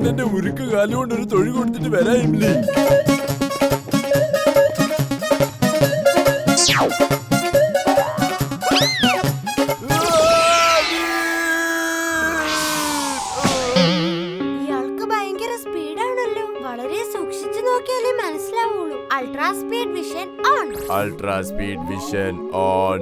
ഞാൻ എന്റെ ഉരുക്ക് കാലുകൊണ്ട് ഒരു തൊഴി കൊടുത്തിട്ട് വരാം ഇംലി. ഇയാൾക്ക് ഭയങ്കര സ്പീഡാണല്ലോ. വളരെ സൂക്ഷിച്ചു നോക്കിയാലേ മനസ്സിലാവുള്ളൂ. Ultra speed vision on. Ultra speed vision on.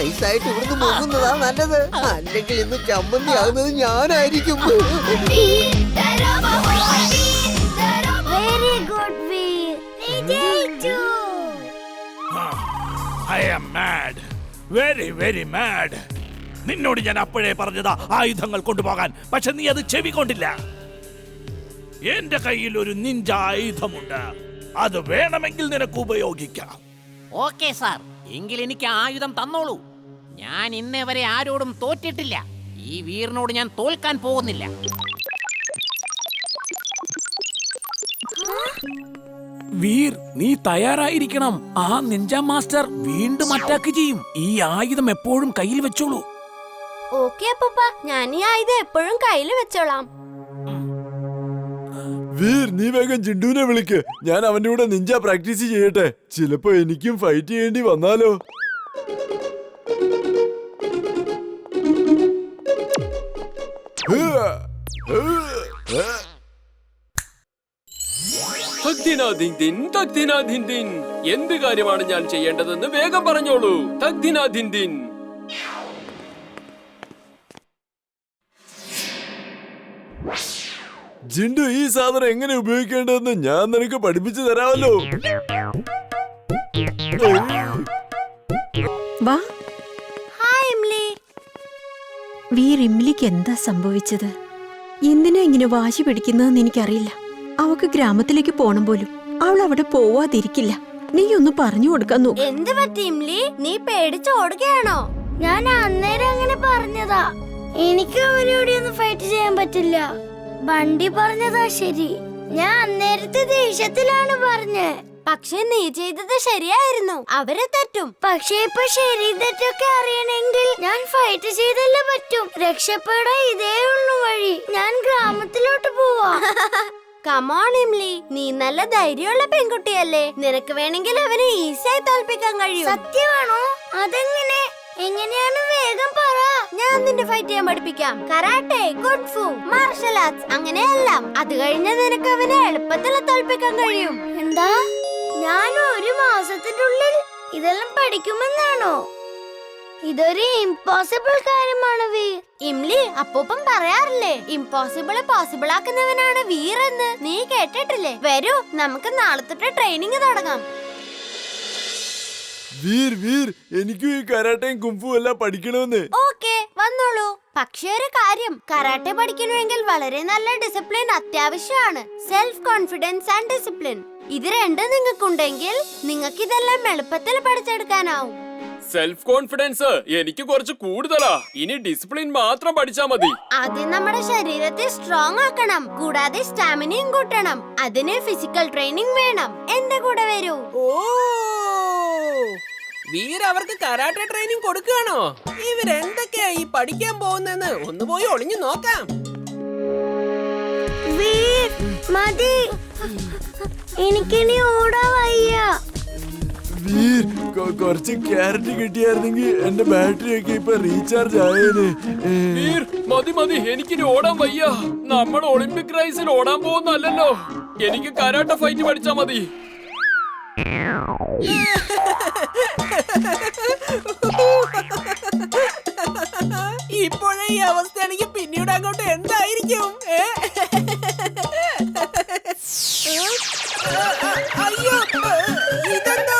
നൈസായിട്ട് ഇവിടുന്ന് പോകുന്നതാ നല്ലത്. അല്ലെങ്കിൽ ഇന്ന് ചമ്മന്തി ആകുന്നത് ഞാനായിരിക്കും. Very good Veer. I am mad. Very, very mad. നിന്നോട് ഞാൻ അപ്പോഴേ പറഞ്ഞതാ ആയുധങ്ങൾ കൊണ്ടുപോകാൻ. പക്ഷെ നീ അത് ചെവിക്കൊണ്ടില്ല. എന്റെ കയ്യിൽ ഒരു നിഞ്ച ആയുധമുണ്ട്. അത് വേണമെങ്കിൽ നിനക്ക് ഉപയോഗിക്കാം. ഓക്കെ സാർ, എങ്കിൽ എനിക്ക് ആയുധം തന്നോളൂ. ഞാൻ ഇന്നേ വരെ ആരോടും തോറ്റിട്ടില്ല. ഈ വീറിനോട് ഞാൻ തോൽക്കാൻ പോകുന്നില്ല. വീർ, നീ തയ്യാറായിരിക്കണം. ആ നിഞ്ച മാസ്റ്റർ വീണ്ടും അറ്റാക്ക് ചെയ്യും. ഈ ആയുധം എപ്പോഴും കയ്യിൽ വെച്ചോളൂ. ഓക്കെ അപ്പൂപ്പ, ഞാൻ ഈ ആയുധം എപ്പോഴും കയ്യിൽ വെച്ചോളാം. വീർ, നീ വേഗം ജിണ്ടുവിനെ വിളിക്ക്. ഞാൻ അവന്റെ കൂടെ നിഞ്ച പ്രാക്ടീസ് ചെയ്യട്ടെ. ചിലപ്പോ എനിക്കും ഫൈറ്റ് ചെയ്യേണ്ടി വന്നാലോ. എന്ത് കാര്യമാണ് ഞാൻ ചെയ്യേണ്ടതെന്ന് വേഗം പറഞ്ഞോളൂ. തഗ്ദിനാദിൻ. ജിണ്ടു, ഈ സാധനം എങ്ങനെ ഉപയോഗിക്കേണ്ടതെന്ന് ഞാൻ നിനക്ക് പഠിപ്പിച്ചു തരാമല്ലോ. വാ. ഹായ് ഇംലി. വീർ, ഇംലിക്ക് എന്താ സംഭവിച്ചത്? എന്തിനാ ഇങ്ങനെ വാശി പിടിക്കുന്നതെന്ന് എനിക്കറിയില്ല. അവക്ക് ഗ്രാമത്തിലേക്ക് പോണം പോലും. അവൾ അവിടെ പോവാതിരിക്കില്ല. നീ ഒന്ന് പറഞ്ഞു കൊടുക്കാൻ നോക്ക്. എന്ത് പറ്റി ഇംലി? നീ പേടിച്ച് ഓടുകയാണോ? ഞാൻ അന്നേരം അങ്ങനെ പറഞ്ഞതാ. എനിക്ക് അവരോട് ഒന്നും ഫൈറ്റ് ചെയ്യാൻ പറ്റില്ല. ബണ്ടി പറഞ്ഞതാ ശരി. ഞാൻ അന്നേരത്തെ ദേഷ്യത്തിലാണ് പറഞ്ഞേ. പക്ഷെ നീ ചെയ്തത് ശരിയായിരുന്നു. അവരെ തെറ്റും. പക്ഷെ ഇപ്പൊ ശരി തെറ്റൊക്കെ അറിയണമെങ്കിൽ ഞാൻ ഫൈറ്റ് ചെയ്തല്ലേ പറ്റും. രക്ഷപ്പെടാൻ ഇതേ ഉള്ളു വഴി. ഞാൻ ഗ്രാമത്തിലോട്ട് പോവാ. കമോൺ ഇംലി, നീ നല്ല ധൈര്യമുള്ള പെൺകുട്ടിയല്ലേ. നിനക്ക് വേണമെങ്കിൽ അവനെ ഈസിയായി തോൽപ്പിക്കാൻ കഴിയും. സത്യമാണോ? അതെങ്ങനെ? എങ്ങനെയാണ്? വേഗം പറ. ഞാൻ നിന്നെ ഫൈറ്റ് ചെയ്യാൻ പഠിപ്പിക്കാം. കരാട്ടെ, കുൻഫു, മാർഷൽ ആർട്സ്, അങ്ങനെയെല്ലാം. അത് കഴിഞ്ഞ് നിനക്ക് അവനെ എളുപ്പത്തിൽ തോൽപ്പിക്കാൻ കഴിയും. എന്താ? ഞാൻ ഒരു മാസത്തിനുള്ളിൽ ഇതെല്ലാം പഠിക്കുമെന്നാണോ? ഇതൊരു ഇംപോസിബിൾ കാര്യമാണ് വീർ. ഇംലി, അപ്പൂപ്പൻ പറയാറില്ലേ ഇംപോസിബിൾ പോസിബിൾ ആക്കുന്നവനാണ് വീർ എന്ന്. നീ കേട്ടിട്ടില്ലേ? വരൂ, നമുക്ക് നാളെ തൊട്ട് ട്രെയിനിങ് തുടങ്ങാം. വീർ, എനിക്കും ഈ കരാട്ടയും കുംഫു എല്ലാം പഠിക്കണമെന്ന്. ഓക്കെ, വന്നോളൂ. പക്ഷേ ഒരു കാര്യം, കരാട്ടെ പഠിക്കണമെങ്കിൽ വളരെ നല്ല ഡിസിപ്ലിൻ അത്യാവശ്യമാണ്. Self confidence and discipline. ഇത് രണ്ടും നിങ്ങൾക്കുണ്ടെങ്കിൽ നിങ്ങൾക്ക് ഇതെല്ലാം എളുപ്പത്തിൽ പഠിച്ചെടുക്കാനാവും. സെൽഫ് കോൺഫിഡൻസ് എനിക്ക് കുറച്ച് കൂടുതലാ. ഇനി ഡിസിപ്ലിൻ മാത്രം പഠിച്ചാ മതി. ആദ്യം നമ്മുടെ ശരീരത്തെ സ്ട്രോങ് ആക്കണം. കൂടാതെ സ്റ്റാമിനയും കൂട്ടണം. അതിന് ഫിസിക്കൽ ട്രെയിനിങ് വേണം. എന്റെ കൂടെ വരൂ. വീർ അവർക്ക് കരാട്ടെ ട്രെയിനിങ് കൊടുക്കുകയാണോ? ഇവരെന്തൊക്കെയാ ഈ പഠിക്കാൻ പോകുന്നെന്ന് ഒന്ന് പോയി ഒളിഞ്ഞു നോക്കാം. മതി, എനിക്കിനി ഓടാ വയ്യ. വീർ, കുറച്ച് ക്യാരറ്റ് കിട്ടിയായിരുന്നെങ്കിൽ എന്റെ ബാറ്ററി ഒക്കെ ഇപ്പൊ റീചാർജ് ആയേനെ. വീർ, മതി, എനിക്കിനി ഓടാൻ വയ്യ. നമ്മൾ ഒളിമ്പിക് റേസിൽ ഓടാൻ പോകുന്നല്ലോ. എനിക്ക് കരാട്ടെ ഫൈറ്റ് പഠിച്ചാ മതി. ഇപ്പോഴേ ഈ അവസ്ഥയാണെങ്കിൽ പിന്നീട് അങ്ങോട്ട് എന്തായിരിക്കും? അയ്യോ, ഇതെന്താ?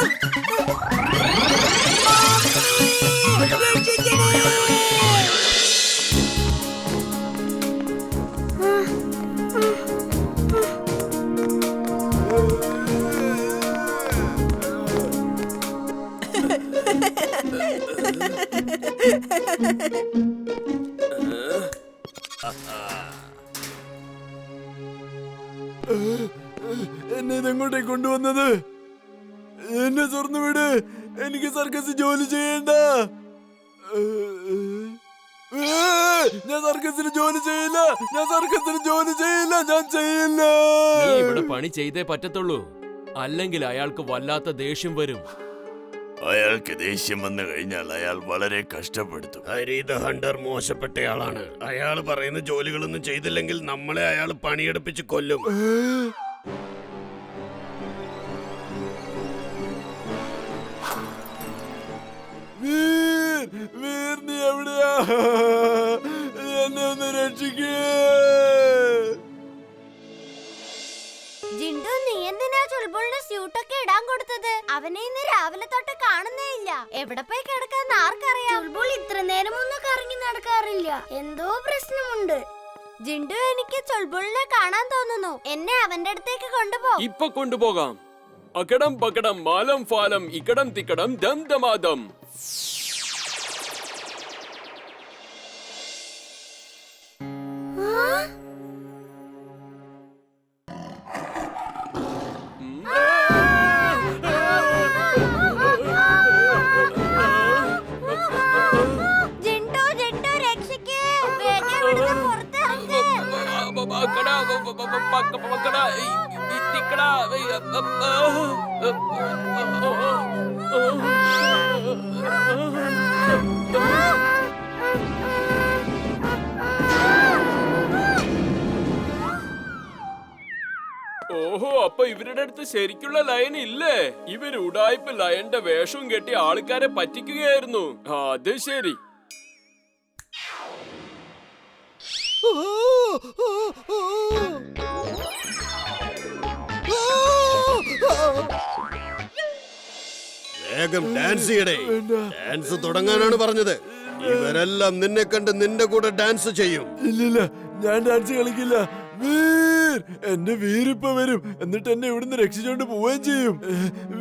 എന്നെ ഇതെങ്ങോട്ടേ കൊണ്ടുവന്നത്? എന്നെ തുറന്നു വിട്. എനിക്ക് സർക്കസ് ജോലി ചെയ്യണ്ട. ഞാൻ സർക്കസിൽ ജോലി ചെയ്യില്ല. ഞാൻ സർക്കസിൽ ജോലി ചെയ്യില്ല. ഞാൻ ചെയ്യില്ല. നീ ഇവിടെ പണി ചെയ്തേ പറ്റത്തുള്ളൂ, അല്ലെങ്കിൽ അയാൾക്ക് വല്ലാത്ത ദേഷ്യം വരും. അയാൾക്ക് ദേഷ്യം വന്നു കഴിഞ്ഞാൽ അയാൾ വളരെ കഷ്ടപ്പെടുത്തും. ഹരീത ഹണ്ടർ മോശപ്പെട്ടയാളാണ്. അയാൾ പറയുന്ന ജോലികളൊന്നും ചെയ്തില്ലെങ്കിൽ നമ്മളെ അയാൾ പണിയെടുപ്പിച്ച് കൊല്ലും. വീർ, വീർ, നീ എവിടെയാ? എന്നെ ഒന്ന് രക്ഷിക്കേ. ജിണ്ടു, നീ എന്തിനാ ചുൾബുളിന്റെ സ്യൂട്ടൊക്കെ ഇടാൻ കൊടുത്തത്? അവനെ ഇന്ന് രാവിലെ തൊട്ട് കാണുന്നേ ഇല്ല. എവിടെ പോയി കിടക്കാന്ന് ആർക്കറിയാം? ചുൾബുൾ ഇത്ര നേരം ഒന്നും കറങ്ങി നടക്കാറില്ല. എന്തോ പ്രശ്നമുണ്ട്. ജിണ്ടു, എനിക്ക് ചുൾബുളിനെ കാണാൻ തോന്നുന്നു. എന്നെ അവന്റെ അടുത്തേക്ക് കൊണ്ടുപോ. ഇപ്പൊ കൊണ്ടുപോകാം. അകടം പകടം മാലം ഫാലം ഇക്കടം തിക്കടം ദം ദമാദം. ജിണ്ടു, ജിണ്ടു, രക്ഷിക്കേ. വേഗം ഇവിടുന്ന് പുറത്തിറങ്ങ്. ഓഹോ, അപ്പൊ ഇവരുടെ അടുത്ത് ശരിക്കുള്ള ലയൻ ഇല്ലേ? ഇവര് ഉടായ്പ ലയന്റെ വേഷവും കെട്ടി ആൾക്കാരെ പറ്റിക്കുകയായിരുന്നു. അത് ശരി. വേഗം ഡാൻസ് ചെയ്യടേ. ഡാൻസ് തുടങ്ങാനാണ് പറഞ്ഞത്. ഇവരെല്ലാം നിന്നെ കണ്ട് നിന്റെ കൂടെ ഡാൻസ് ചെയ്യും. ഇല്ലില്ല, ഞാൻ ഡാൻസ് കളിക്കില്ല. വീർ, എന്റെ വീരിപ്പ വരും. എന്നിട്ട് എന്നെ ഇവിടുന്ന് രക്ഷിച്ചോണ്ട് പോവുകയും ചെയ്യും.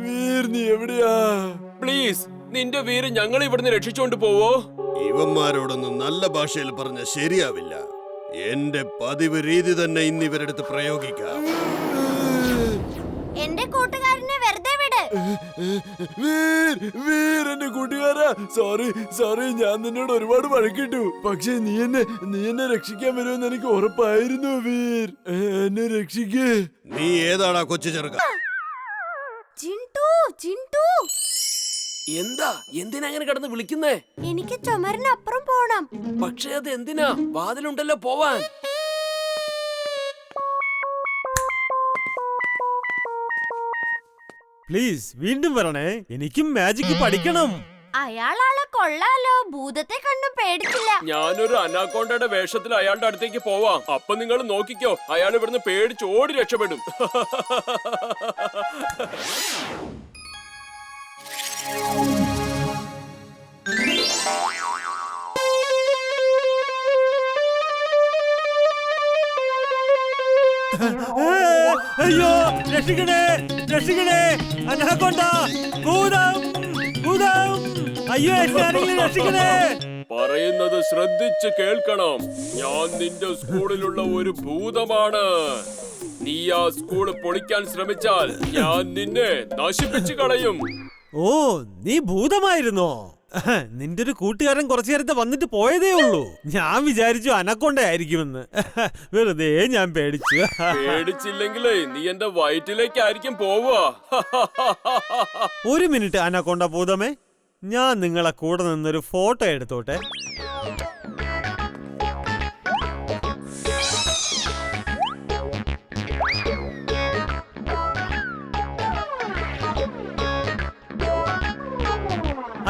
വീർ, നീ എവിടെയാ? പ്ലീസ്, നിന്റെ വീര് ഞങ്ങൾ ഇവിടുന്ന് രക്ഷിച്ചോണ്ട് പോവോ? ഇവന്മാരോടൊന്നും നല്ല ഭാഷയിൽ പറഞ്ഞ ശരിയാവില്ല. എന്റെ പതിവ് രീതി തന്നെ ഇന്ന് ഇവരെടുത്ത് പ്രയോഗിക്കാം. എന്റെ കൂട്ടുകാരനെ വെറുതെ വിട്. വീർ, വീർ, എന്റെ കൂട്ടുകാരാ. സോറി, സോറി, ഞാൻ നിന്നോട് ഒരുപാട് വഴക്കിട്ടു. പക്ഷെ നീ എന്നെ രക്ഷിക്കാൻ വരുമെന്ന് എനിക്ക് ഉറപ്പായിരുന്നു. വീർ, എന്നെ രക്ഷിക്കേ. നീ ഏതാടാ കൊച്ചു ചെറുക്ക? ജിണ്ടു, ജിണ്ടു, എന്തിനാ അങ്ങനെ കിടന്ന് വിളിക്കുന്നേ? എനിക്ക് ചുമരിനപ്പുറം പോണം. പക്ഷെ അത് എന്തിനാ? വാതിലുണ്ടല്ലോ പോവാൻ. പ്ലീസ് വീണ്ടും വരണേ. എനിക്കും മാജിക് പഠിക്കണം. അയാളാളെ കൊള്ളാലോ. ഭൂതത്തെ കണ്ടും പേടിച്ചില്ല. ഞാനൊരു അനാക്കോണ്ടയുടെ വേഷത്തിൽ അയാളുടെ അടുത്തേക്ക് പോവാം. അപ്പൊ നിങ്ങൾ നോക്കിക്കോ, അയാൾ ഇവിടുന്ന് പേടിച്ച് ഓടി രക്ഷപ്പെടും. അയ്യോ, രക്ഷിക്കണേ, രക്ഷിക്കണേ. അനാകൊണ്ട, ഭൂതം, ഭൂതം. അയ്യോ, ആരെങ്കിലും രക്ഷിക്കണേ. പറയുന്നത് ശ്രദ്ധിച്ച് കേൾക്കണം. ഞാൻ നിന്റെ സ്കൂളിലുള്ള ഒരു ഭൂതമാണ്. നീ ആ സ്കൂള് പൊളിക്കാൻ ശ്രമിച്ചാൽ ഞാൻ നിന്നെ നശിപ്പിച്ചു കളയും. ഓ, നീ ഭൂതമായിരുന്നോ? നിന്റെ ഒരു കൂട്ടുകാരൻ കുറച്ചു നേരത്തെ വന്നിട്ട് പോയതേ ഉള്ളൂ. ഞാൻ വിചാരിച്ചു അനക്കൊണ്ട ആയിരിക്കുമെന്ന്. വെറുതെ ഞാൻ പേടിച്ചു. പേടിച്ചില്ലെങ്കിലേ നീ എന്റെ വയറ്റിലേക്കായിരിക്കും പോവുക. ഒരു മിനിറ്റ് അനക്കൊണ്ട ഭൂതമേ, ഞാൻ നിങ്ങളെ കൂടെ നിന്നൊരു ഫോട്ടോ എടുത്തോട്ടെ.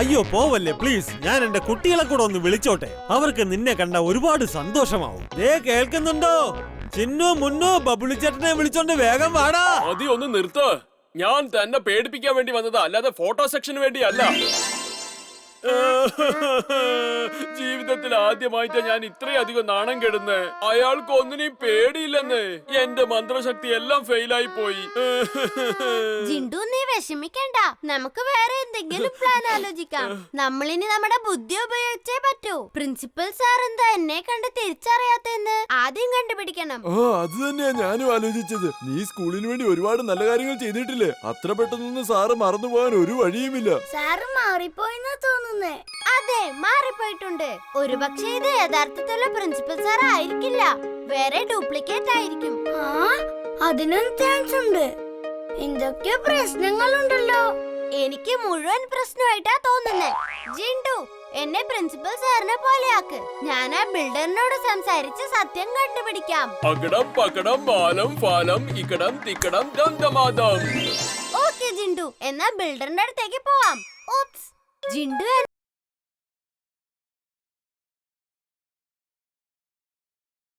അയ്യോ പോവല്ലേ പ്ലീസ്. ഞാൻ എന്റെ കുട്ടികളെ കൂടെ ഒന്ന് വിളിച്ചോട്ടെ. അവർക്ക് നിന്നെ കണ്ട ഒരുപാട് സന്തോഷമാവും. ദേ കേൾക്കുന്നുണ്ടോ? ചിന്നു, മുന്നു, ബബിളി ചേട്ടനെ വിളിച്ചോണ്ട് വേഗം വാടാ. മതി, ഒന്ന് നിർത്ത്. ഞാൻ തന്നെ പേടിപ്പിക്കാൻ വേണ്ടി വന്നതാ, അല്ലാതെ ഫോട്ടോ സെക്ഷന് വേണ്ടിയല്ല. ജീവിതത്തിൽ ആദ്യമായിട്ട് ഞാൻ ഇത്രയധികം നാണം കെടുന്ന്. അയാൾക്ക് ഒന്നിനെയും പേടിയില്ലെന്ന്. എന്റെ മന്ത്രശക്തി എല്ലാം ഫെയിലായി പോയി. ജിണ്ടു നീ വിഷമിക്കണ്ട, നമുക്ക് വേറെ എന്തെങ്കിലും പ്ലാൻ ആലോചിക്കാം. നമ്മളിനി നമ്മുടെ ബുദ്ധി ഉപയോഗിച്ചേ പറ്റൂ. പ്രിൻസിപ്പൽ സാർ എന്താ എന്നെ കണ്ട് തിരിച്ചറിയാത്തെന്ന് ആദ്യം കണ്ടുപിടിക്കണം. ആ അത് തന്നെയാ ഞാനും ആലോചിച്ചത്. നീ സ്കൂളിന് വേണ്ടി ഒരുപാട് നല്ല കാര്യങ്ങൾ ചെയ്തിട്ടില്ലേ? അത്ര പെട്ടെന്നൊന്നും സാറ് മറന്നുപോകാൻ ഒരു വഴിയുമില്ല. സാറ് മാറിപ്പോയെന്നാ തോന്നുന്നേ. അതെ, മാറിപ്പോയിട്ടുണ്ട്. ഒരുപക്ഷെ ഇത് യഥാർത്ഥത്തിലുള്ള പ്രിൻസിപ്പൽ സാർ ആയിരിക്കില്ല, വേറെ ഡ്യൂപ്ലിക്കേറ്റ് ആയിരിക്കും. അതിനും ചാൻസ് ഉണ്ട്. എന്തൊക്കെ പ്രശ്നങ്ങളുണ്ടല്ലോ. എനിക്ക് മുഴുവൻ പ്രശ്നമായിട്ടാ തോന്നുന്നേ. ജിണ്ടു, എന്നെ പ്രിൻസിപ്പൽ സാറിനെ പോലെയാക്ക്. ഞാൻ ആ ബിൽഡറിനോട് സംസാരിച്ച് സത്യം കണ്ടുപിടിക്കാം. അകടം പകടം ബാലം ഫാലം ഇക്കടം തിക്കടം ദന്തമാദം. ഓക്കെ ജിണ്ടു, എന്നാ ബിൽഡറിന്റെ അടുത്തേക്ക് പോവാം. ജിണ്ടു